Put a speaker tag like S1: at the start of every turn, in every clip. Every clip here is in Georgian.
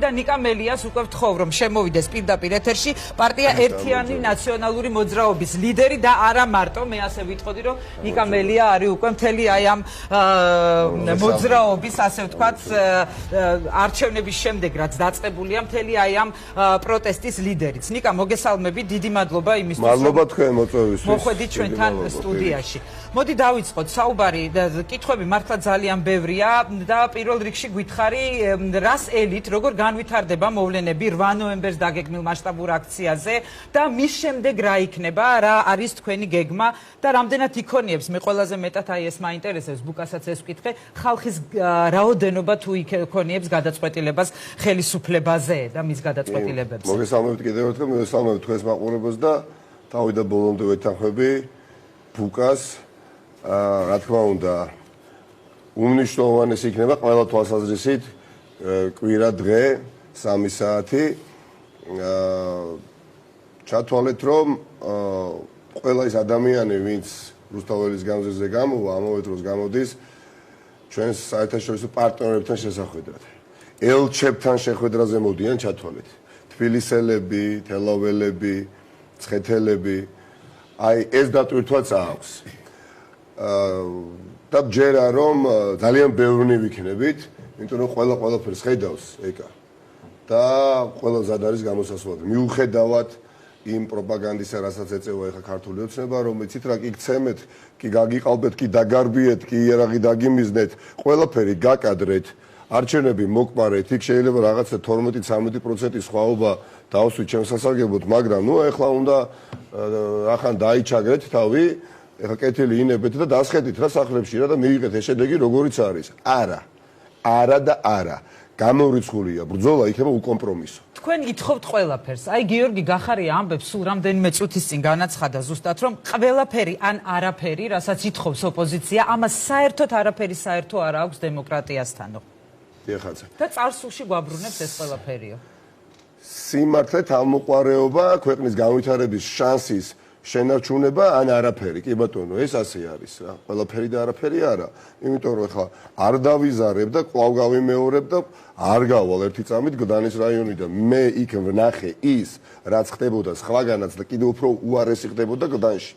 S1: და ნიკა მელიას უკვე ვთხოვ რომ შემოვიდეს პირდაპირ ეთერში პარტია ერთიანი ნაციონალური მოძრაობის ლიდერი და არა მარტო მე ასე ვიტყოდი რომ ნიკა მელია არის უკვე მთელი აი ამ მოძრაობის ასე ვთქვათ არჩევნების შემდეგ რაც დაწყებულია მთელი აი ამ პროტესტის ლიდერიც ნიკა მოგესალმები დიდი მადლობა იმისთვის
S2: მადლობა თქვენ მოწვევისთვის
S1: მოხვედით ჩვენთან სტუდიაში მოდი დავიწყოთ საუბარი კითხვები მართლა ძალიან ბევრია და პირველ რიგში გითხარი რას ელით როგორ განვითარდება მოვლენები 8 ნოემბერს დაგეგმილ მასშტაბურ აქციაზე და მის შემდეგ რა იქნება რა არის თქვენი გეგმა და რამდენად იქონიებს მე ყველაზე მეტად აი ეს მაინტერესებს ბუკასაც ეს ვკითხე ხალხის რაოდენობა თუ იქონიებს გადაწყვეტილებას ხელისუფლებაზე და მის გადაწყვეტილებებზე
S2: მოგესალმებით კიდევ ერთხელ მოგესალმებით თქვენს მაყურებელს და თავიდან ბოლომდე ვეთანხმები ბუკას რა თქმა უნდა უმნიშვნელოვანესი იქნება ყველა თვალსაზრისით კვირა დღე 3 საათი ჩათვალეთ რომ ყველა ის ადამიანი ვინც რუსთაველის გამზირზე გამოვა ამავე დროს გამოდის ჩვენს საერთაშორისო პარტნიორებთან შესახვედრად ელჩებთან შეხვედრაზე მოდიან ჩათვალეთ თბილისელები თელაველები ცხეთელები აი ეს დატვირთვაც აქვს და ჯერა რომ ძალიან ბევრი ვიქნებით იმიტომ რომ ყველაფერს ხედავს ეკა და ყველა ზად არის გამოსასვლელი მიუხედავად იმ პროპაგანდისა რასაც ეწევა ეხა ქართული ოცნება რომ იცით რა კი გცემეთ კი გაგიყალბეთ კი დაგარბიეთ კი იარაღი დაგიმიზნეთ ყველაფერი გაკადრეთ არჩევნები მოკპარეთ იქ შეიძლება რაღაცა 12-13% სხვაობა დავსვით ჩემს სასარგებლოდ მაგრამ ნუ ეხლა უნდა ახან დაიჩაგრეთ თავი ეხლა კეთილი ინებეთ და დასხედით რა სახლებში რა და მიიღეთ ეს შედეგი როგორიც არის არა და არა გამორიცხულია ბრძოლა იქნება უკომპრომისო
S1: თქვენ გითხოვთ ყველაფერს აი გიორგი გახარია ამბებს სულ რამდენიმე წუთის წინ განაცხადა ზუსტად რომ ყველაფერი ან არაფერი რასაც ითხოვს ოპოზიცია ამას საერთოდ არაფერი საერთო არ აქვს დემოკრატიასთანო
S2: დიახაც
S1: და წარსულში გვაბრუნებს ეს ყველაფერიო
S2: სიმართლე თავმოყარეობა ქვეყნის განვითარების შანსის შენარჩუნება ან არაფერი კი ბატონო ეს ასე არის რა ყველაფერი და არაფერი არა იმიტომ რომ ეხლა არ დავიზარებ და კვლავ გავიმეორებ და არ გავალ ერთი წამით გდანის რაიონიდან მე იქ ვნახე ის რაც ხდებოდა სხვაგანაც და კიდევ უფრო უარესი ხდებოდა გდანში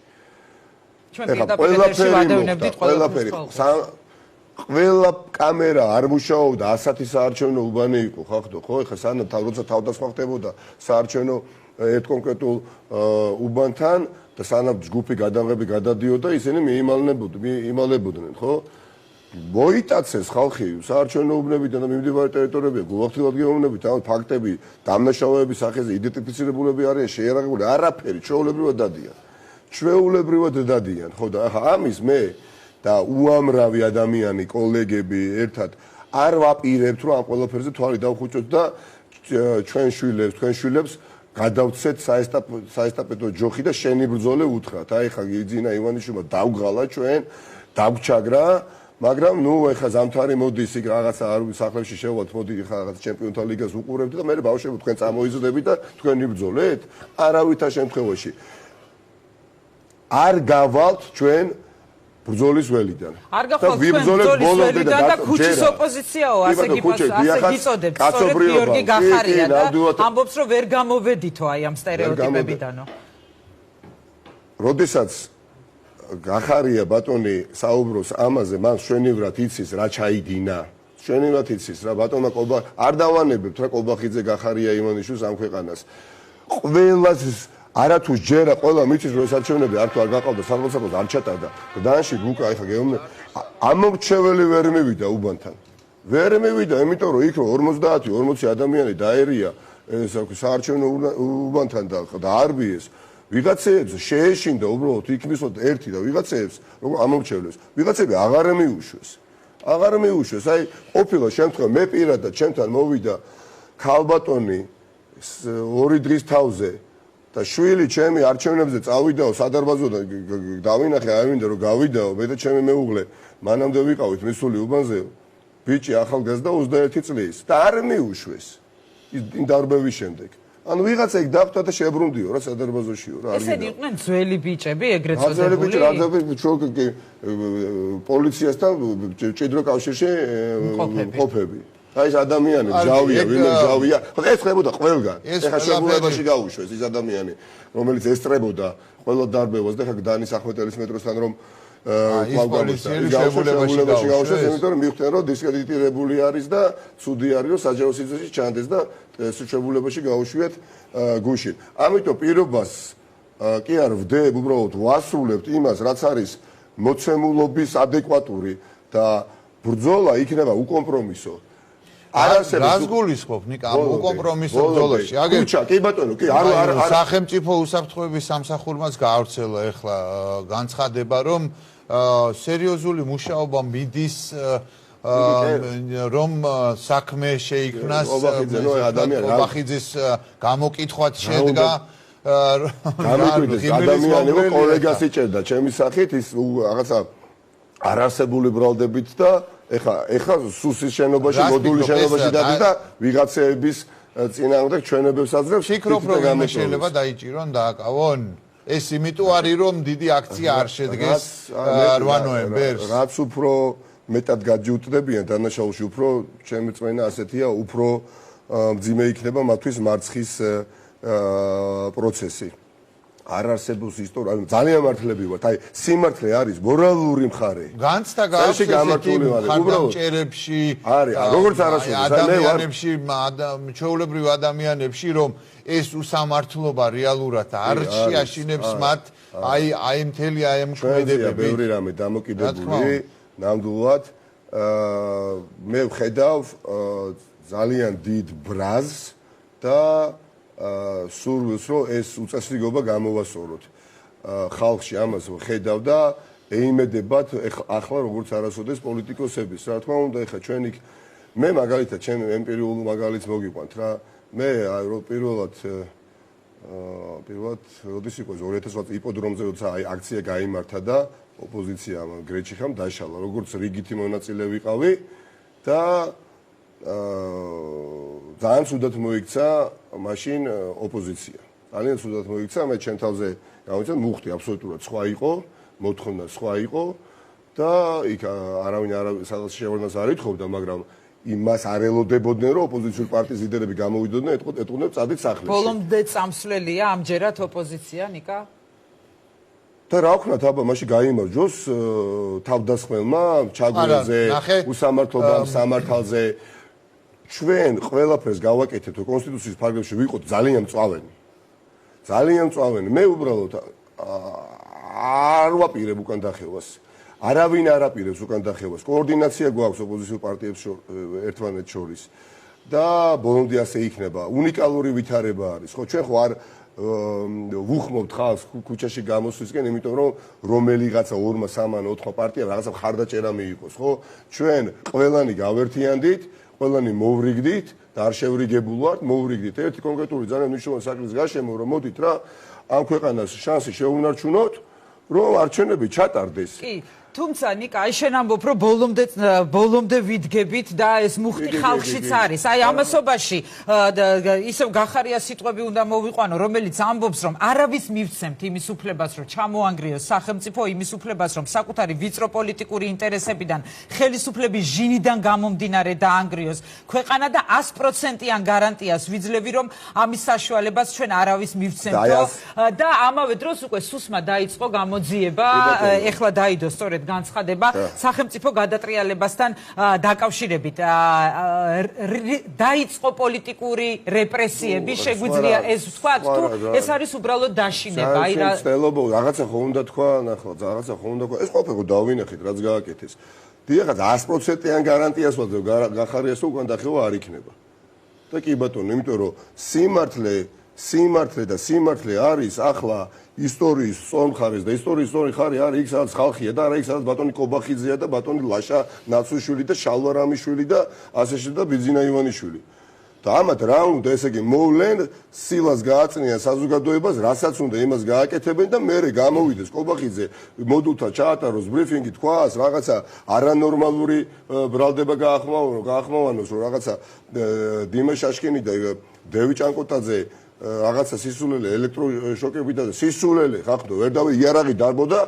S1: ჩვენ პირდაპირ ვადევნებდით ყველაფერი
S2: ყველა კამერა არ მუშაობდა ასათი საარჩევნო უბანი იყო ხახდო ხო ეხლა სანამ როცა თავდასხმა ხდებოდა საარჩევნო ერთ კონკრეტულ უბანთან და სანამ ჯგუფი გადაღები გადადიოდა ისინი მიიმალებოდნენ ხო მოიტაცეს ხალხი საარჩევნო უბნებიდან და მიმდებარე ტერიტორიებიდან გულახდილად გეუბნებით ამ ფაქტები დამნაშავეების სახეზე იდენტიფიცირებულები არიან შეიარაღებული არაფერი ჩვეულებრივად დადიან ხო და ახლა ამის მე და უამრავი ადამიანი კოლეგები ერთად არ ვაპირებთ რომ ამ ყველაფერზე თვალი დავხუჭოთ და ჩვენ შვილებს გადავცეთ საესტაფეტო ჯოხი და შენი ბრძოლე უთხრათ. აი ხა გიძინა ივანიშვილმა დავგღალა ჩვენ, დავჩაგრა, მაგრამ ნუ ეხა ზამთარი მოდის იქ რაღაცა არ სახლებში შევალთ, მოდი ხა რაღაც ჩემპიონთა ლიგას უყურებთ და მე ბავშვები თქვენ წამოიზრდებით და თქვენ იბრძოლეთ? არავითარ შემთხვევაში. არ გავალთ ჩვენ ბრძოლის ველიდან.
S1: არ გახვალთ ჩვენ ბრძოლის ველიდან და ქუჩის ოპოზიციაო, ასე გიწოდებთ. სწორედ გიორგი გახარია და ამბობს რომ ვერ გამოვედითო აი ამ სტერეოტიპებიდანო.
S2: როდესაც გახარია ბატონი საუბრობს ამაზე, მან შვენივრად იცის რა ჩაიდინა. შვენივრად იცის რა ბატონმა არ დავანებებთ რა კობახიძე გახარია ივანიშვილს ამ ქვეყანას. ყველას არათუ ჯერა ყველა მიწის რო ეს არჩევნები არ თუ არ გაყავდა სახელმწიფოს არ ჩატარდა გდანში ბუკა ეხა გეუბნე ამორჩეველი ვერ მივიდა უბანთან ვერ მივიდა იმიტომ რომ იქ 50-40 ადამიანი დაერია ეს საარჩევნო უბანთან და არბიეს ვიღაცებს შეეშინდა უბრალოდ იქ მისვლა ერთი და ვიღაცებს როგორ ამორჩევლებს ვიღაცები აღარ მიუშვეს აი ყოფილა შემთხვევა მე პირადად ჩემთან მოვიდა ქალბატონი 2 დღის თავზე და შვილი ჩემი არჩევნებზე წავიდაო სადარბაზოდან დავინახე არ მინდა რომ გავიდაო მე და ჩემი მეუღლე მანამდე ვიყავით მისული უბანზე ბიჭი ახალგაზრდა 21 წლის და არ მიუშვეს იმ დარბევის შემდეგ ანუ ვიღაცა იქ დახვდა და შებრუნდიო რა სადარბაზოშიო რა არ გინდა
S1: ესენი იყვნენ ძველი ბიჭები ეგრეთ წოდებული
S2: პოლიციასთან ჭიდრო კავშირში მყოფები აი ეს ადამიანი მჟავია, ვინმე მჟავია. ხო ეს ხდებოდა ყველგან. ეხლა შეგვიძლებაში გაუშვეს ის ადამიანი, რომელიც ესწრებოდა ყველა დარბევას და ხა გდანის ახმეტელის მეტროსთან რომ
S3: შეგვიძლებაში
S2: გაუშვეს, იმიტომ რომ მივხვდნენ რომ დისკრედიტირებული არის და ცუდი არის რომ საჯარო სიძველში ჩანდეს და შეგვიძლებაში გაუშვიათ გუშინ. ამიტომ პირობას კი არ ვდებ, უბრალოდ ვასრულებთ იმას, რაც არის მოცემულობის ადეკვატური და ბრძოლა იქნება უკომპრომისო.
S3: რას გულისხმობ ნიკა ამ უკომპრომისო ბრძოლაში?
S2: აგერ კი ბატონო, კი არ
S3: სახელმწიფო უსაფრთხოების სამსახურმაც გაავრცელა ეხლა განცხადება რომ სერიოზული მუშაობა მიდის რომ საქმე შეიქმნას ობახიძის გამოკითხვაც შედგა
S2: გამიკვირდეს ადამიანი რომ კოლეგას იჭერდა ჩემი სახით ის რაღაცა არარსებული ბრალდებით და ეხა სუსის შენობაში მოდულის შენობაში დადის და ვიღაცეების წინააღმდეგ ჩვენებებს აძლევს
S3: ფიქრობ რომ შეიძლება დაიჭირონ დააკავონ ეს იმიტომ არის რომ დიდი აქცია არ შედგეს 8 ნოემბერს
S2: რაც უფრო მეტად გაჯიუტდებიან დანაშაულში უფრო ჩემი წმენა ასეთია უფრო მძიმე იქნება მათთვის მარცხის პროცესი არ არსებობს ისტორია ძალიან მართლები ვართ აი სიმართლე არის მორალური მხარე
S3: განცდა გამართული ხარდამჭერებში
S2: არის როგორც არასოდეს
S3: ადამიანებში ჩვეულებრივ ადამიანებში რომ ეს უსამართლობა რეალურად არ შეაშინებს მათ აი მთელი აი ამ ქმედებები
S2: ბევრი რამე დამოკიდებული ნამდვილად მე ვხედავ ძალიან დიდ ბრაზს და სურვილს რომ ეს უწესრიგობა გამოვასწოროთ ხალხში ამას ვხედავ და ეიმედებათ ახლა როგორც არასოდეს პოლიტიკოსების რა თქმა უნდა ეხა ჩვენი მე მაგალითად ჩემი ემპირიული მაგალითს მოგიყვანთ რა მე პირველად როდის იყო 2008 იპოდრომზე როცა აი აქცია გაიმართა და ოპოზიცია გრეჩიხამ დაშალა როგორც რიგითი მონაწილე ვიყავი და ძალიან ცუდად მოიქცა მაშინ ოპოზიცია. ძალიან ცუდად მოიქცა, მე ჩემ თავზე გამოვიდა, მუხტი აბსოლუტურად სხვა იყო, მოთხოვნა სხვა იყო და იქ არავინ სადაც შეგვარდნას არ ითხოვდა, მაგრამ იმას არ ელოდებოდნენ, რომ ოპოზიციური პარტიის ლიდერები გამოვიდოდნენ, ეტყობდნენ წადით სახლში.
S1: ბოლომდე წამსვლელია ამჯერად ოპოზიცია, ნიკა?
S2: და რა ვქნათ, აბა, მაშინ გაიმარჯვოს თავდასხმელმა, ჩაგვრეზე, უსამართლობამ, სამართალზე ჩვენ ყველაფერს გავაკეთეთ კონსტიტუციის ფარგლებში ვიყოთ ძალიან მწვავენი. ძალიან მწვავენი. მე უბრალოდ არ ვაპირებ უკან დახევას. არავინ არ აპირებს უკან დახევას. координация გვაქვს ოპოზიციურ პარტიებს ერთმანეთს შორის. და ბოლომდე ასე იქნება. უნიკალური ვითარება არის. ხო, ჩვენ ხო არ ვუხმობთ ხალხს ქუჩაში გამოსვლისკენ, იმიტომ რომ რომელიღაცა 2, 3, 4 პარტია რაღაცა ხარდაჭერა მიიღოს, ხო? ჩვენ ყველანი გავერთიანდით ყველანი მოვრიგდით და არ შევრიგებულ ვართ, მოვრიგდით ერთი კონკრეტული ძალიან მნიშვნელოვანი საკითხის გარშემო, რომ მოდით რა ამ ქვეყანას შანსი შეუნარჩუნოთ, რომ არჩევნები ჩატარდეს.
S1: კი, თუმცა ნიკა, აი შენ ამბობ, რომ ბოლომდე ვიდგებით და ეს მუხტი ხალხშიც არის. აი ამასობაში ისევ გახარია სიტყვები უნდა მოვიყვანო, რომელიც ამბობს, რომ არავის მივცემთ იმის უფლებას, რომ ჩამოანგრიოს სახელმწიფო, იმის უფლებას, რომ საკუთარი ვიწრო პოლიტიკური ინტერესებიდან, ხელისუფლების ჟინიდან გამომდინარე დაანგრიოს ქვეყანა და 100%-იან გარანტიას ვიძლევი, რომ ამის საშუალებას ჩვენ არავის მივცემთო და ამავე დროს უკვე სუსმა დაიწყო გამოძიება, ეხლა დაიდო სწორედ განცხადება სახელმწიფო გადატრიალებასთან დაკავშირებით დაიწყო პოლიტიკური რეპრესიები შეგვიძლია ეს ვთქვა თუ ეს არის უბრალოდ დაშინება
S2: აი რაღაცა ხო უნდა თქვა ნახლა რაღაცა ხო უნდა თქვა ეს ყველაფერი დავინახეთ რაც გააკეთეს დიახაც 100%-იან გარანტიას ვაძლევ გახარიას თუ უკან დახევა არ იქნება და კი ბატონო იმიტომ რომ სიმართლე არის ახლა ისტორიის სწორმხარეს და ისტორიის სწორი ხარი არის იქ სადაც ხალხია და არა იქ სადაც ბატონი კობახიძეა და ბატონი ლაშა ნაცუშვილი და შალვა რამიშვილი და ასე შემდეგ და ბიძინა ივანიშვილი და ამათ რა უნდა ესე იგი მოვლენ სილას გააწნიან საზოგადოებას რასაც უნდა იმას გააკეთებენ და მერე გამოვიდეს კობახიძე მოდულთა ჩაატაროს ბრიფინგი თქვას რაღაცა არანორმალური ბრალდება გაახმოვანოს რომ რაღაცა დიმე შაშკინი და დევი ჭანკოტაძე რაღაცა სისულელე ელექტროშოკებით და სისულელე ხახტო ვერ დავი იარაღი დარბოდა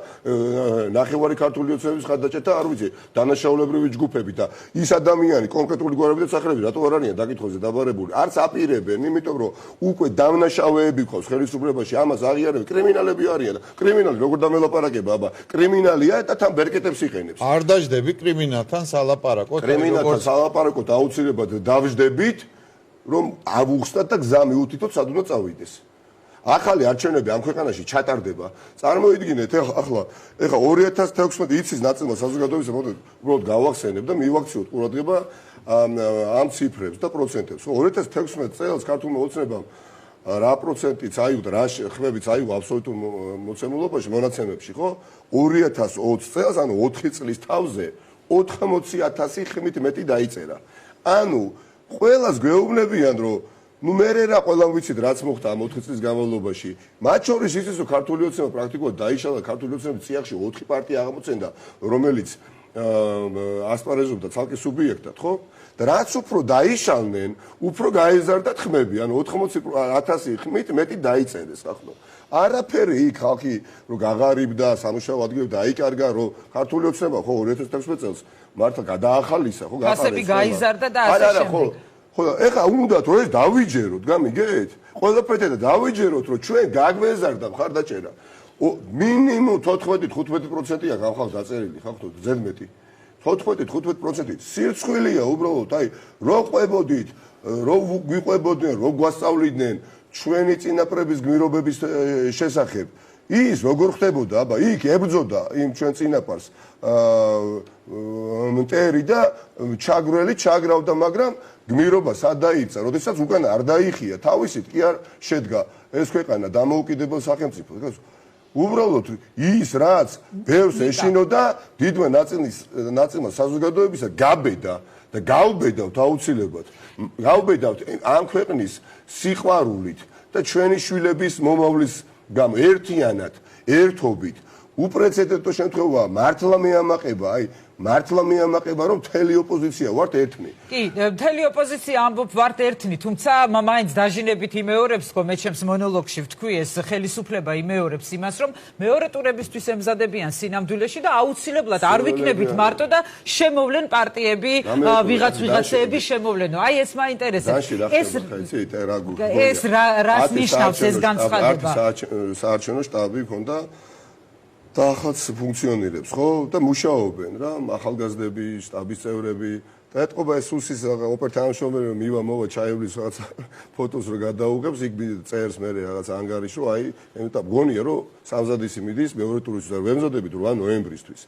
S2: ნახევარი ქართული ოცნების ხარდაჭერა არ ვიცი დანაშაულებრივი ჯგუფები და ის ადამიანი კონკრეტული გვარები და სახელები რატო არ არიან დაკითხვაზე დაბარებული არც აპირებენ იმიტომ რომ უკვე დამნაშავეები ყავს ხელისუფლებაში ამას აღიარებენ კრიმინალები არიან კრიმინალი როგორ დამელაპარაკება აბა კრიმინალია და თან ბერკეტებს იყენებს
S3: არ დაждები კრიმინალთან სალაპარაკოთ
S2: კრიმინალთან სალაპარაკოთ აუცილებლად დავждებით რომ ავუხსნათ და გზა მიუთითოთ სად უნდა წავიდეს. ახალი არჩევნები ამ ქვეყანაში ჩატარდება. წარმოიდგინეთ ახლა 2016 იცის ნაწილმა საზოგადოებისა მოდი უბრალოდ გავახსენებ და მივაქციოთ ყურადღება ამ ციფრებს და პროცენტებს. 2016 წელს ქართულმა ოცნებამ რა პროცენტიც აიღო რა ხმებიც აიღო აბსოლუტურ მოცემულობაში მონაცემებში ხო 2020 წელს ანუ 4 წლის თავზე 80,000 ხმით მეტი დაიწერა. ანუ ყველას გვეუბნებიან რომ ნუ მე რა ყველამ ვიცით რაც მოხდა ამ 4 წლის განმავლობაში მათ შორის ისიც რომ ქართული ოცნება პრაქტიკულად დაიშალა ქართული ოცნების წიაღში 4 პარტია აღმოცენდა რომელიც ასპარეზობდა ცალკე სუბიექტად ხო და რაც უფრო დაიშალნენ უფრო გაეზარდათ ხმები ანუ 80,000 ხმით მეტი დაიწერეს ახლა არაფერი იქ ხალხი რომ გაღარიბდა სამუშაო ადგილები დაიკარგა რომ ქართული ოცნება ხო 2016 წელს მართლა გადაახალისა ხო
S1: გასები გაიზარდა და ასე შემდეგ
S2: ხო ეხა უნდა რომ ეს დავიჯეროთ გამიგეთ ყველაფერთან და დავიჯეროთ რომ ჩვენ გაგვეზარდა მხარდაჭერა მინიმუმ 14-15%-ია გავხავს დაწერილი ხახტო ზედმეტი 14-15% სირცხვილია უბრალოდ აი რო ყვებოდით რო გვიყვებოდნენ რო გვასწავლიდნენ ჩვენი წინაპრების გმირობების შესახებ ის როგორ ხდებოდა აბა იქ ებრძოდა იმ ჩვენ წინაპარს მტერი და ჩაგრელი ჩაგრავდა მაგრამ გმირობა სად დაიცა როდესაც უკან არ დაიხია თავისით კი არ შედგა ეს ქვეყანა დამოუკიდებელ სახელმწიფოდ უბრალოდ ის რაც ბევრს ეშინოდა დიდმა ნაწილმა საზოგადოებისა გაბედა და გავბედავთ აუცილებლად გავბედავთ ამ ქვეყნის სიყვარულით და ჩვენი შვილების მომავლის გამო ერთიანად ერთობით უპრეცედენტო შემთხვევაა მართლა მეამაყება აი მართლა მეამაყება რომ მთელი ოპოზიცია ვართ ერთნი
S1: კი მთელი ოპოზიცია ამბობ ვართ ერთნი თუმცა მაინც დაჟინებით იმეორებს ხო მე ჩემს მონოლოგში ვთქვი ეს ხელისუფლება იმეორებს იმას რომ მეორე ტურებისთვის ემზადებიან სინამდვილეში და აუცილებლად არ ვიქნებით მარტო და შემოვლენ პარტიები ვიღაცეები შემოვლენო აი ეს მაინტერესებს ეს რას ნიშნავს ეს განცხადება
S2: საარჩევნო შტაბი ქონდა და ახაც ფუნქციონირებს ხო და მუშაობენ რა ახალგაზრდები შტაბის წევრები და ეთყობა ეს სუსის ოპერტანშოვერი მივა მოვა ჩაევლის რაღაც ფოტოს რო გადაუღებს იქ წერს მე რაღაც ანგარიში რომ აი ემეტა გონია რომ სამზადისი მიდის მეორე ტურისთვის და ვემზადებით 8 ნოემბრისთვის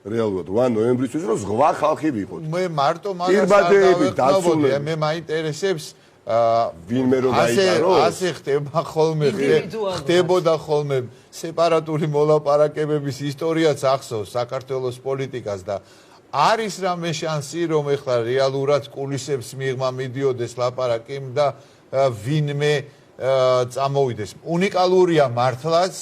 S2: რეალურად 8 ნოემბრისთვის რომ ზღვა ხალხი ვიყოთ
S3: მე მარტო მაგას არ დავეყნობოდი მე მაინტერესებს
S2: ვინმე რო გაიტარო
S3: ასე ხდება ხდებოდა ხოლმე სეპარატული მოლაპარაკებების ისტორიაც ახსოვს საქართველოს პოლიტიკას და არის რამე შანსი რომ ეხლა რეალურად კულისებს მიღმა მიდიოდეს ლაპარაკი და ვინმე წამოვიდეს უნიკალურია მართლაც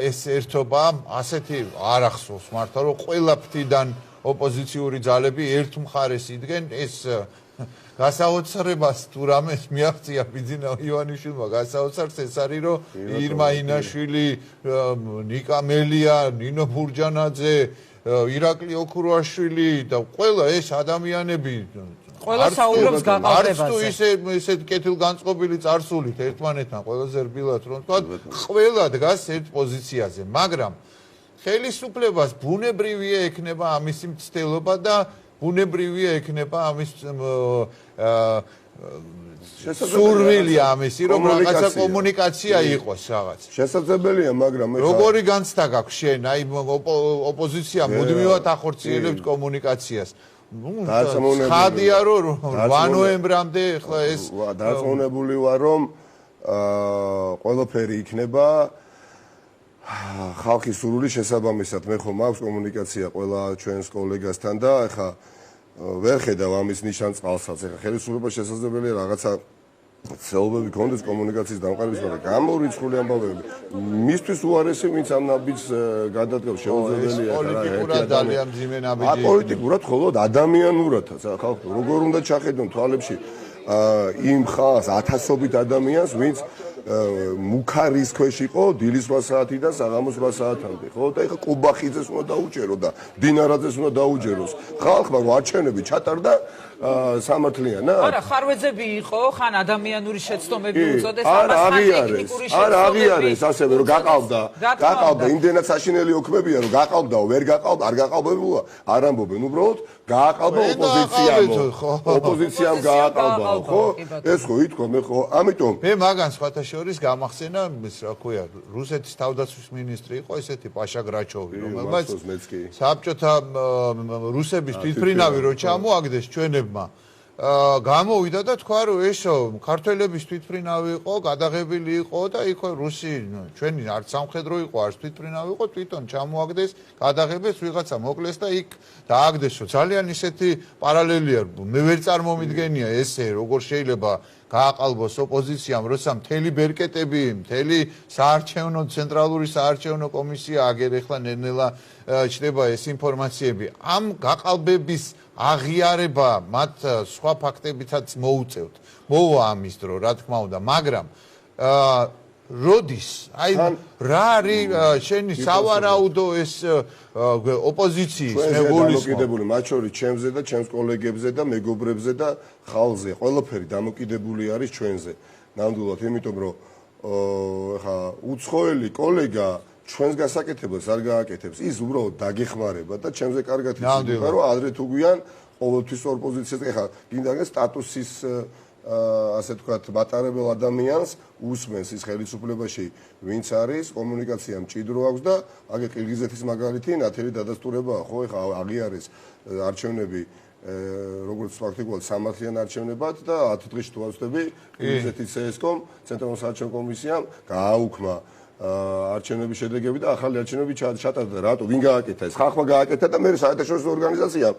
S3: ეს ერთობა ასეთი არ ახსოვს მართლა რომ ყველა ფრთიდან ოპოზიციური ძალები ერთ მხარეს იდგენ ეს გასაოცრებას თუ რამეს მიაღწია ბიძინა ივანიშვილმა გასაოცარს ეს არის რომ ირმა ინაშვილი ნიკა მელია ნინო ბურჯანაძე ირაკლი ოქროაშვილი და ყველა ეს ადამიანები
S1: ყველა საუბრობს გაყალბებაზე
S3: არც თუ ისეთ კეთილგანწყობილი წარსულით ერთმანეთთან ყველაზე რბილად რომ თქვა ყველა დგას ერთ პოზიციაზე მაგრამ ხელისუფლებას ბუნებრივია ექნება ამისი მცდელობა და ბუნებრივია ექნება ამის სურვილი ამისი რომ რაღაცა კომუნიკაცია იყოს რაღაც
S2: შესაძლებელია მაგრამ
S3: როგორი განცდა გაქვს შენ აი ოპოზიცია მუდმივად ახორციელებთ კომუნიკაციას ხადია რომ 8 ნოემბრამდე ხლა ეს
S2: დარწმუნებული ვარ რომ ყველაფერი იქნება ხალხის სურვილის შესაბამისად მე ხომ მაქვს კომუნიკაცია ყველა ჩვენს კოლეგასთან და ეხა ვერ ხედავ ამის ნიშან-წყალსაც ეხა ხელისუფლება შესაძლებელია რაღაცა ცელობები გქონდეს კომუნიკაციის დამყარების მაგრამ გამორიცხული ამბავები მისთვის უარესი ვინც ამ ნაბიჯს გადადგავს შეუძლებელია
S3: პოლიტიკურად ძალიან მძიმე ნაბიჯი
S2: პოლიტიკურად მხოლოდ ადამიანურადაც ხალხო როგორ უნდა ჩახედონ თვალებში იმ ხალხს ათასობით ადამიანს ვინც მუქარის ქვეშ იყო დილის 8 საათიდან საღამოს 8 საათამდე, ხო? და ეხა ყუბახიძეს უნდა დაუჭერო და დინარაძეს უნდა დაუჯეროს. ხალხმა არჩევნები ჩატარდა სამართლიანად?
S1: არა, ხარვეძები იყო, ხან ადამიანური შეცდომები უწოდეს,
S2: არ აღიარეს ასევე რომ გაყავდა, იმდენად საშინელი ოქმებია რომ გაყავდაო, ვერ გაყავდა, არ გაყავებულა, არ ამბობენ, უბრალოდ გააყავდა ოპოზიციამ გააყავდა, ხო? ეს ხო ითქვა, მე ხო, ამიტომ
S3: მე მაგან სხვათა შორის გამახსენა, რა ქვია, რუსეთის თავდაცვის მინისტრი იყო ესეთი პაშა გრაჩოვი, რომელმაც საბჭოთა რუსების თვითმფრინავი რო ჩამოაგდეს ჩვენებმა გამოვიდა და თქვა რომ ესო ქართველების თვითმფრინავი იყო, გადაღებილი იყო და იქ რუსი ჩვენი არც სამხედრო იყო, არც თვითმფრინავი იყო, თვითონ ჩამოაგდეს, გადაღებეს ვიღაცა მოკლეს და იქ დააგდესო. ძალიან ისეთი პარალელია, მე ვერ წარმომიდგენია ესე, როგორ შეიძლება გააყალბოს ოპოზიციამ, როცა მთელი ბერკეტები, მთელი საარჩევნო ცენტრალური საარჩევნო კომისია აგერ ეხლა ნელ-ნელა ჩდება ეს ინფორმაციები. ამ გაყალბების აღიარება მათ სხვა ფაქტებითაც მოუწევთ. მოვა ამის დრო, რა თქმა უნდა, მაგრამ როდის, აი რა არის შენი სავარაუდო ეს ოპოზიციის მეგობრობის
S2: დამოკიდებული მათ შორის ჩემზე და ჩემს კოლეგებზე და მეგობრებზე და ხალხზე, ყველაფერი დამოკიდებული არის ჩვენზე. ნამდვილად, იმიტომ რომ ხა უცხოელი კოლეგა ჩვენს გასაკეთებას არ გააკეთებს, ის უბრალოდ დაგეხმარება და ჩემზე კარგად იცოდა რომ ადრე თუ გვიან ყოველთვის ოპოზიციას ეხა გინდა სტატუსის ასე ვთქვათ მატარებელ ადამიანს უსმენს ის ხელისუფლებაში ვინც არის კომუნიკაცია მჭიდრო აქვს და აგერ ყირგიზეთის მაგალითი ნათელი დადასტურებაა ხო ეხა აღიარეს არჩევნები როგორც ფაქტიკულად სამართლიან არჩევნებად და 10 დღეში თუ ავწდები ყირგიზეთის CSKOM ცენტრალურ საარჩევნო კომისიამ გააუქმა არჩევნების შედეგები და ახალი არჩევნები ჩატარდა. რატო? ვინ გააკეთა ეს? ხალხმა გააკეთა და მე საერთაშორისო ორგანიზაციამ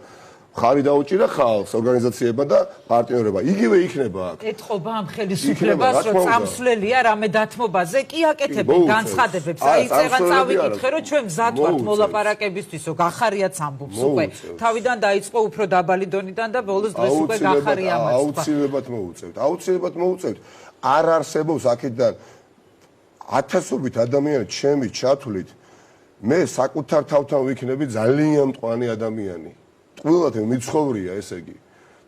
S2: ხარი დაუჭირა ხალხს, ორგანიზაციებმა და პარტნიორებმა. იგივე იქნება აქ.
S1: ეთყობა ამ ხელისუფლებას, რომ წამსვლელია რამე დათმობაზე, კი აკეთებენ განცხადებებს. აი წეღან წავიკითხე, რომ ჩვენ მზად ვართ მოლაპარაკებისთვისო, გახარიაც ამბობს უკვე. თავიდან დაიწყო უფრო დაბალი დონიდან და ბოლოს დღეს უკვე გახარია ამბობს.
S2: აუცილებლად მოუწევთ. არ არსებობს აქედან ათასობით ადამიანი ჩემი ჩათვლით მე საკუთარ თავთან ვიქნები ძალიან მწვანე ადამიანი. ტყუილად მიცხოვრია ესე იგი.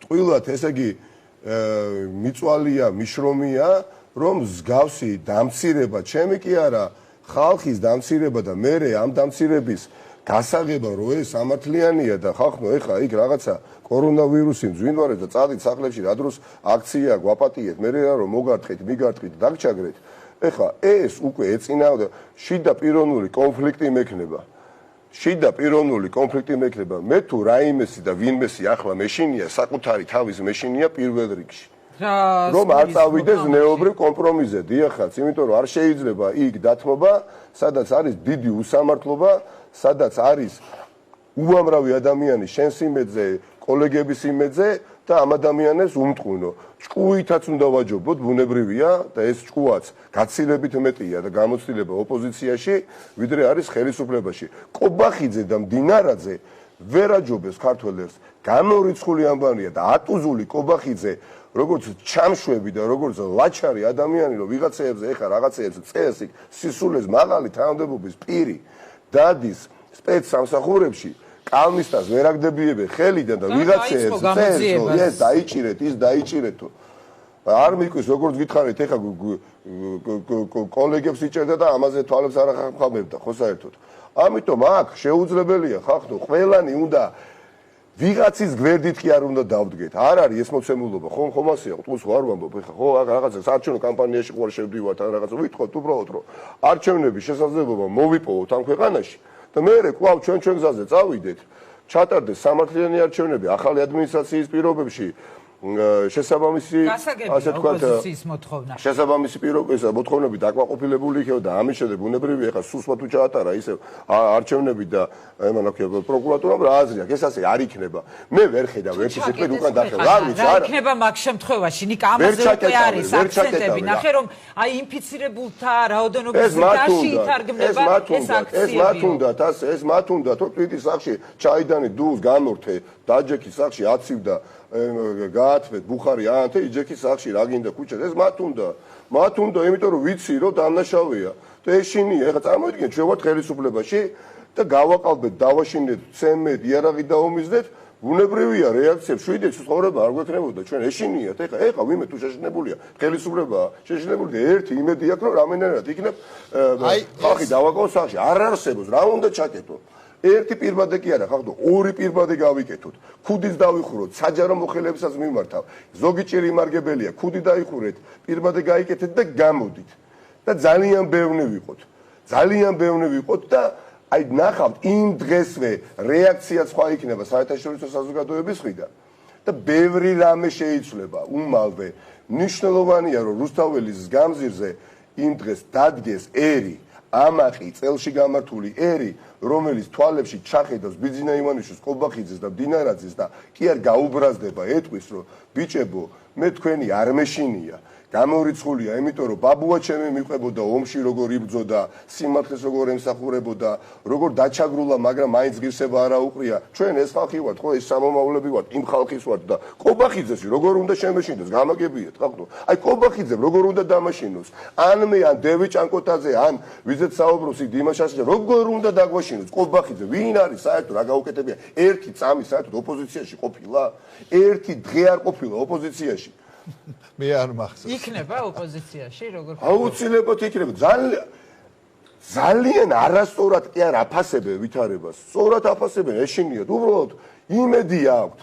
S2: ტყუილად ესე იგი მიწვალია, მიშრომია, რომ მსგავსი დამცირება, ჩემი კი არა, ხალხის დამცირება და მე ამ დამცირების გასაღება რო ეს სამართლიანია და ხალხო ეხა იქ რაღაცა კორონავირუსი მძვინვარებს და წადით სახლებში რა დროს აქცია გვაპატიეთ, მე რა რომ მოგარტყით, მიგარტყით, დაგჩაგრეთ. ეხა ეს უკვე ეწინააღმდა შიდა პიროვნული კონფლიქტი მექნება. შიდა პიროვნული კონფლიქტი მექნება. მე თუ რაიმესი და ვინმესი ახლა მეშინია, საკუთარი თავის მეშინია პირველ რიგში. რომ არ წავიდეს ზნეობრივ კომპრომისზე, დიახაც, იმიტომ რომ არ შეიძლება იქ დათმობა, სადაც არის დიდი უსამართლობა, სადაც არის უამრავი ადამიანი შენს იმედზე, კოლეგების იმედზე და ამ ადამიანებს უმტყუნო. ჭკუითაც უნდა ვაჯობოთ, ბუნებრივია და ეს ჭკუაც გაცილებით მეტია და გამოცდილება ოპოზიციაში, ვიდრე არის ხელისუფლებაში. ყობახიძე და მდინარაძე ვერ აჯობებს ქართველებს. გამორიცხული ამბავია და ატუზული ყობახიძე, როგორც ჩამშვები და როგორც ლაჩარი ადამიანი, რომ ვიღაცეებზე ეხა რაღაცეებს წეს იქ სისულეს მაღალი თანამდებობის პირი დადის სპეცსამსახურებში კალმისტას ვერ აგდებიებენ ხელიდან და ვიღაცეებს წეს ეს დაიჭირეთ, ის დაიჭირეთო. არ მიყვის როგორც გითხარით, ეხა კოლეგებს იჭერდა და ამაზე თვალებს არ ახამებდა, ხო საერთოდ. ამიტომ აქ შეუძლებელია ხალხო, ყველანი უნდა ვიღაცის გვერდით კი არ უნდა დავდგეთ. არ არის ეს მოცემულობა, ხომ ასეა, ტყუს არ ვამბობ, ეხა ხო რაღაცა საარჩევნო კამპანიაში ყوار შევდივართ ან რაღაცა ვითხოვთ უბრალოდ რომ არჩევნების შესაძლებლობა მოვიპოვოთ ამ ქვეყანაში და მე კვლავ ჩვენ გზაზე წავიდეთ. ჩატარდეს სამართლიანი არჩევნები ახალი ადმინისტრაციის პირობებში. შესაბამისი ასე ვთქვათ შესაბამისი მოთხოვნები დაკმაყოფილებული იქნება და ამის შემდეგ ბუნებრივია ხა სუსვა თუ ჩაატარა ისე არჩევნები და აიმან აქ პროკურატურამ რა აზრი აქვს ეს ასე არ იქნება მე ვერ ხედავ ერთ ისეთ უკან დახევა არ ვიცი
S1: რა იქნება მაგ შემთხვევაში ნიკა ამაზე უკვე არის აქცენტები ნახე რომ აი ინფიცირებულთა რაოდენობის დაში ითარგმნება ეს აქციები
S2: ეს მათ უნდათ რომ თვითის სახში ჩაიდანი დუს გამორთე დაჯექის სახში აცივდა გაათმეთ ბუხარი ანთე იჯექის სახში რა გინდა ქუჩაზე ეს მათ უნდა იმიტომ რომ ვიცი რომ დანაშავეა და ეშინია ეხლა წარმოიდგინეთ ჩვენ ვართ ხელისუფლებაში და გავაყალბეთ დავაშინეთ ცემეთ იარაღი დაუმიზდეთ ბუნებრივია რეაქციებს შვიდეთ ცხოვრება არ გვექნებოდა ჩვენ ეშინიათ ეხლა ვიმე თუ შეშინებულია ხელისუფლება შეშინებული ერთი იმედი აქვს რომ რამენერად იქნებ ხალხი დავაკავოს სახში არ არსებობს რა უნდა ჩაკეთო ერთი პირბადე კი არა ხახდო ორი პირბადე გავიკეთოთ ქუდის დავიხუროთ საჯარო მოხელებსაც მიმართავ ზოგი ჭირი იმარგებელია ქუდი დაიხურეთ პირბადე გაიკეთეთ და გამოდით და ძალიან ბევრი ვიყოთ და აი ნახავთ იმ დღესვე რეაქცია სხვა იქნება საერთაშორისო საზოგადოების მხრიდან და ბევრი რამე შეიცვლება უმალვე მნიშვნელოვანია რომ რუსთაველის გამზირზე იმ დღეს დადგეს ერი ამაყი წელში გამართული ერი რომელიც თვალებში ჩახედავს ბიძინა ივანიშვილის ყობახიძეს და დინარაძეს და კი არ გაუბრაზდება ეტყვის რომ ბიჭებო მე თქვენი არ მეშინია გამორიცხულია, იმიტომ რომ ბაბუა ჩემი მიყვებოდა ომში როგორ იბრძოდა, სიმართლეს როგორ ემსახურებოდა, როგორ დაჩაგრულა, მაგრამ მაინც ღირსება არა უყრია. ჩვენ ეს ხალხი ვართ, ხო, ეს სამომავლები ვართ, იმ ხალხის ვართ და კობახიძეში როგორ უნდა შემეშინდეს, გამაგებიეთ, ხალხო. აი კობახიძემ როგორ უნდა დამაშინოს? ან მე, ან დევი ჭანკოტაძე, ან ვიზეთ საუბრობს იქ დიმაშაშია, როგორ უნდა დაგვაშინოს კობახიძე? ვინ არის საერთოდ რა გაუკეთებია? ერთი წამი საერთოდ ოპოზიციაში ყოფილა? ერთი დღე არ ყოფილა ოპოზიციაში?
S3: მე არ მახსოვს.
S1: იქნება ოპოზიციაში როგორ
S2: აუცილებლად იქნება. ძალიან არასწორად კი არ აფასებენ ვითარებას. სწორად აფასებენ, ეშინიათ. უბრალოდ იმედი აქვთ,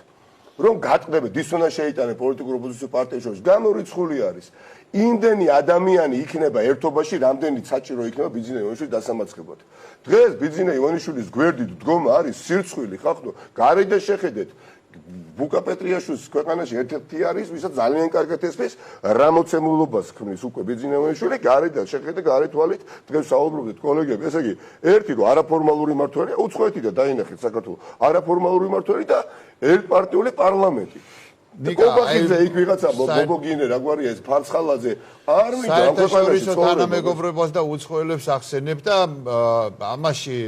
S2: რომ გატყდები დისონანსი შეიტანენ პოლიტიკურ ოპოზიციურ პარტიებს შორის. გამორიცხული არის. იმდენი ადამიანი იქნება ერთობაში, რამდენიც საჭირო იქნება ბიძინა ივანიშვილის დასამარცხებლად. დღეს ბიძინა ივანიშვილის გვერდით დგომა არის სირცხვილი, ხახდო. გარედან შეხედეთ ბუკა პეტრიაშვილის ქვეყანაში ერთ-ერთი არის, ვისაც ძალიან კარგად ესმის რა მოცემულობას ქმნის უკვე ბიძინა ივანიშვილი, გარედან შეხედე გარე თვალით, დღეს საუბრობდით კოლეგები, ესე იგი, ერთი რომ არაფორმალური მმართველია, უცხოეთი და დაინახეთ საქართველოს, არაფორმალური მმართველი და ერთპარტიული პარლამენტი. კობახიძე იქ ვიღაცა ბობოგინე რა გვარია ეს ფარცხალაძე არ მინდა ამ ქვეყანაში
S3: თანამეგობრობას და უცხოელებს ახსენებ და ამაში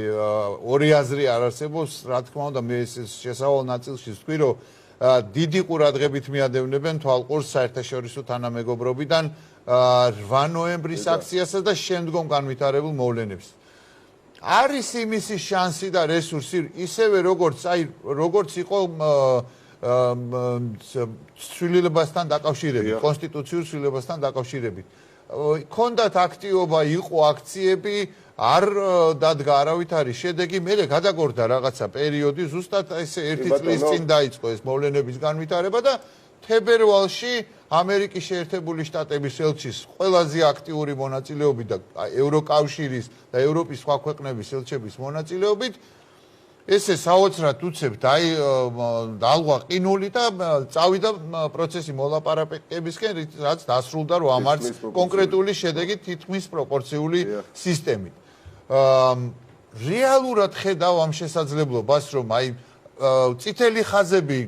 S3: ორი აზრი არ არსებობს რა თქმა უნდა მე ეს შესავალ ნაწილში ვთქვი რომ დიდი ყურადღებით მიადევნებენ თვალყურს საერთაშორისო თანამეგობრობიდან 8 ნოემბრის აქციასა და შემდგომ განვითარებულ მოვლენებს არის იმისი შანსი და რესურსი ისევე როგორც იყო ცვლილებასთან დაკავშირებით, კონსტიტუციურ ცვლილებასთან დაკავშირებით. ქონდათ აქტიობა, იყო აქციები, არ დადგა არავითარი შედეგი, მერე გადაგორდა რაღაცა პერიოდი, ზუსტად ესე ერთი წლის წინ დაიწყო ეს მოვლენების განვითარება და თებერვალში ამერიკის შეერთებული შტატების ელჩის ყველაზე აქტიური მონაწილეობით და ევროკავშირის და ევროპის სხვა ქვეყნების ელჩების მონაწილეობით ესე საოცრად უცებთ დალღვა ყინული და წავიდა პროცესი მოლაპარაკებისკენ რაც დასრულდა რომ ამარც კონკრეტული შედეგი თითქმის პროპორციული სისტემით რეალურად ხედავ ამ შესაძლებლობას რომ აი წითელი ხაზები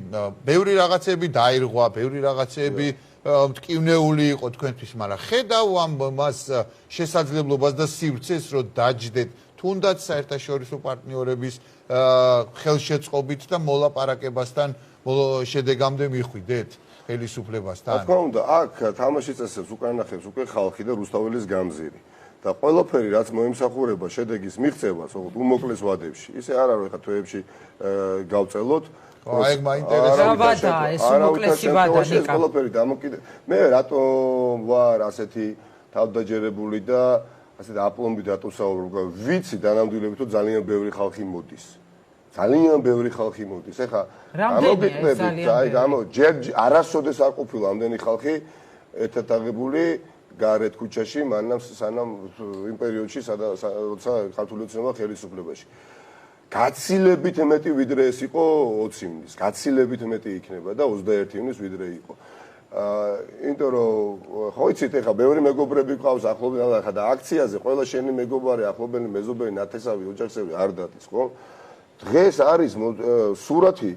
S3: ბევრი რაღაცები დაირღვა ბევრი რაღაცები მტკივნეული იყო თქვენთვის მაგრამ ხედავ ამ მას შესაძლებლობას და სივრცეს რომ დაჯდეთ თუნდაც საერთაშორისო პარტნიორების ხელშეწყობით და მოლაპარაკებასთან შედეგამდე მიხვიდეთ ხელისუფლებასთან.
S2: რა თქმა უნდა, აქ თამაში წესებს უკვე ნახებს უკვე ხალხი და რუსთაველის გამზირი. და ყველაფერი რაც მოემსახურება შედეგის მიღწევას, უმოკლეს ვადებში. ისე არ არის ხა თვეებში გავწელოთ.
S3: აი მაინტერესებს
S1: ეს უმოკლესი ვადა ნიკა.
S2: ყველაფერი დამოკიდე. მე რატომ ვარ ასეთი თავდაჯერებული და ასეთ აპლომბით ატოსაუბრებ, ვიცი დანამდვილებით რომ ძალიან ბევრი ხალხი მოდის. ძალიან ბევრი ხალხი მოდის. ეხლა
S1: გამოგიტნებით,
S2: აი ჯერ არასოდეს არ ყოფილა ამდენი ხალხი ერთად აღებული გარეთ ქუჩაში, სანამ იმ პერიოდში, როცა ქართული ოცნება ხელისუფლებაში. გაცილებით მეტი ვიდრე ეს იყო 20 ივნის, გაცილებით მეტი იქნება და 21 ივნის ვიდრე იყო. იმიტომ რომ ხო იცით ეხა ბევრი მეგობრები ყავს ახლობელი ხა და აქციაზე ყველა შენი მეგობარი ახლობელი მეზობელი ნათესავი ოჯახები არ დადის ხო დღეს არის სურათი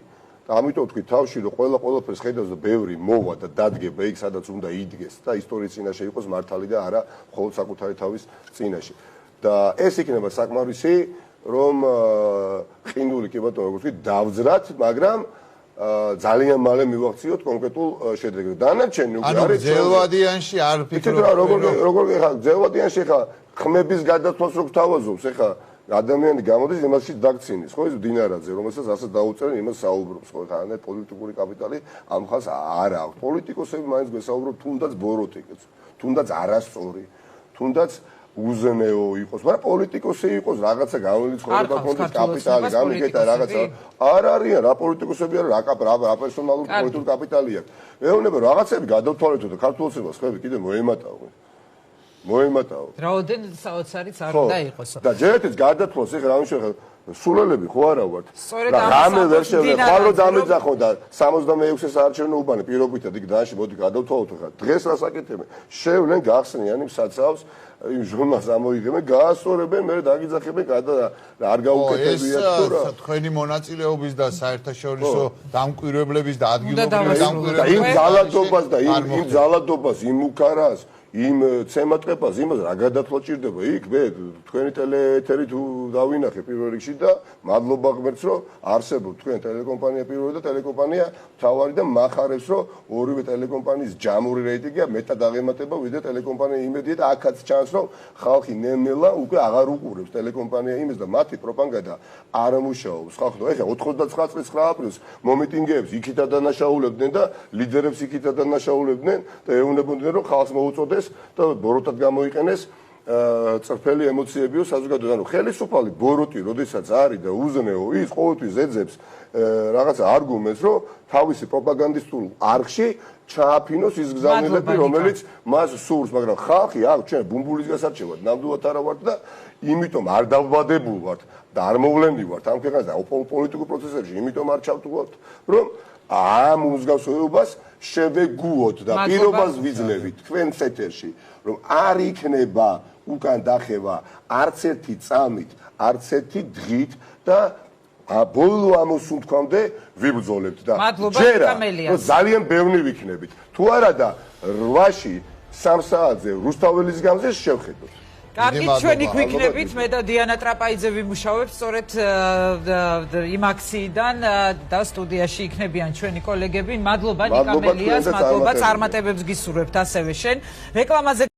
S2: და ამიტომ თქვი თავში რომ ყველაფერს ხედავს და ბევრი მოვა და დადგება იქ სადაც უნდა იდგეს და ისტორიის წინაშე იყოს მართალი და არა მხოლოდ საკუთარი თავის წინაშე და ეს იქნება საკმარისი რომ ყინული კი ბატონო როგორც ვთქვი დავძრათ მაგრამ ძალიან მალე მივახციოთ კონკრეტულ შედეგებს. დანარჩენი უკვე არის
S3: ძელვადიანში არ ფიქრობ.
S2: როგორ ხა ძელვადიანში ხა ხმების გადაცვლას რო გთავაზობს, ხა ადამიანი გამოდის იმასში დაქცინის, ხო, ის დინარაძე, რომელსაც ასე დაუწერენ, იმას საუბრობს, ხო, ხა ანე პოლიტიკური კაპიტალი ამ ხალხს არ აქვს. პოლიტიკოსები მაინც გესაუბრობ თუნდაც ბოროტიკებს, თუნდაც არასწორი, თუნდაც უზნეო იყოს, მაგრამ პოლიტიკოსი იყოს, რაღაცა გამოვლინდეს ხოლმე კონდეს კაპიტალი, გამიგეთა რაღაცა. არ არიან რა პოლიტიკოსები არა, რა პერსონალური პოლიტიკური კაპიტალი აქვს. მეუბნება რაღაცები გადავთვალეთო და ქართულოცებას ხები კიდე მოემატავენ.
S1: რაოდენ საოცარიც არ უნდა იყოსო.
S2: და ჯერეთიც გადათვალოს, ეხლა რა შეიძლება სულელები ხო არა ვართ. და რამე ვერ შევიდა, ხარ რომ დამეძახო და 66-ე საარჩევნო უბანი პირობითად იქ დაში მოდი გადავთვალოთ ხა. დღეს რა საკეთებენ? შევლენ გახსნიან იმ საცავს იმ ჟურნალს ამოიღებენ, გაასწორებენ, მე დაგიძახებენ და არ გაუკეთებიათ თუ რა.
S3: ეს თქვენი მონაწილეობის და საერთაშორისო დამკვირვებლების და ადგილობრივი
S2: დამკვირვებლების იმ ძალადობას და იმ ძალადობას, იმ უკარას იმ ცემატყებას იმას რა გადათვლა ჭირდება იქ მე თქვენი ტელეეთერი თუ დავინახე პირველ რიგში და მადლობა ღმერთს რომ არსებობს თქვენ ტელეკომპანია პირველი და ტელეკომპანია მთავარი და მახარებს რომ ორივე ტელეკომპანიის ჯამური რეიტინგია მეტად აღემატება ვიდრე ტელეკომპანია იმედია და აქაც ჩანს რომ ხალხი ნელ-ნელა უკვე აღარ უყურებს ტელეკომპანია იმას და მათი პროპაგანდა არ ამუშავებს ხალხო ეხლა 99 წლის 9 აპრილს მომიტინგეებს იქითა დანაშაულებდნენ და ლიდერებს იქითა დანაშაულებდნენ და ეუბნებოდნენ რომ ხალხს მოუწოდეს და ბოროტად გამოიყენეს წრფელი ემოციებიო საზოგადოებაში. ანუ ხელისუფალი ბოროტი, როდესაც არის და უზნეო, ის ყოველთვის ეძებს რაღაცა არგუმენტს, რომ თავისი პროპაგანდისტულ არხში ჩააფინოს ის გზავნილები, რომელიც მას სურს, მაგრამ ხალხი აქ ჩვენ ბუმბულის გასარჩევად ნამდვილად არა ვართ და იმიტომ არ დავბადებულ ვართ და არ მოვლენდი ვართ ამ ქვეყანაზე პოლიტიკურ პროცესებში, იმიტომ არ ჩავთვალოთ, რომ ამ მსგავსებას შევეგუოთ და პირობას ვიძლევით თქვენ ცეთერში, რომ არ იქნება უკან დახევა არც ერთი წამით, არც ერთი დღით და ბოლო ამოსუნთქვამდე ვიბრძოლებთ და ჯერა რომ ძალიან ბევრი ვიქნებით. თუ არა და 8-ში 3 საათზე რუსთაველის გამზეს შევხედოთ.
S1: კარგი, ჩვენ იქ ვიქნებით, მე და დიანა ტრაპაიძე ვიმუშავებთ სწორედ იმ აქციიდან და სტუდიაში იქნებიან ჩვენი კოლეგები. მადლობა ნიკა მელიას, მადლობა წარმატებებს გისურვებთ ასევე შენ. რეკლამაზე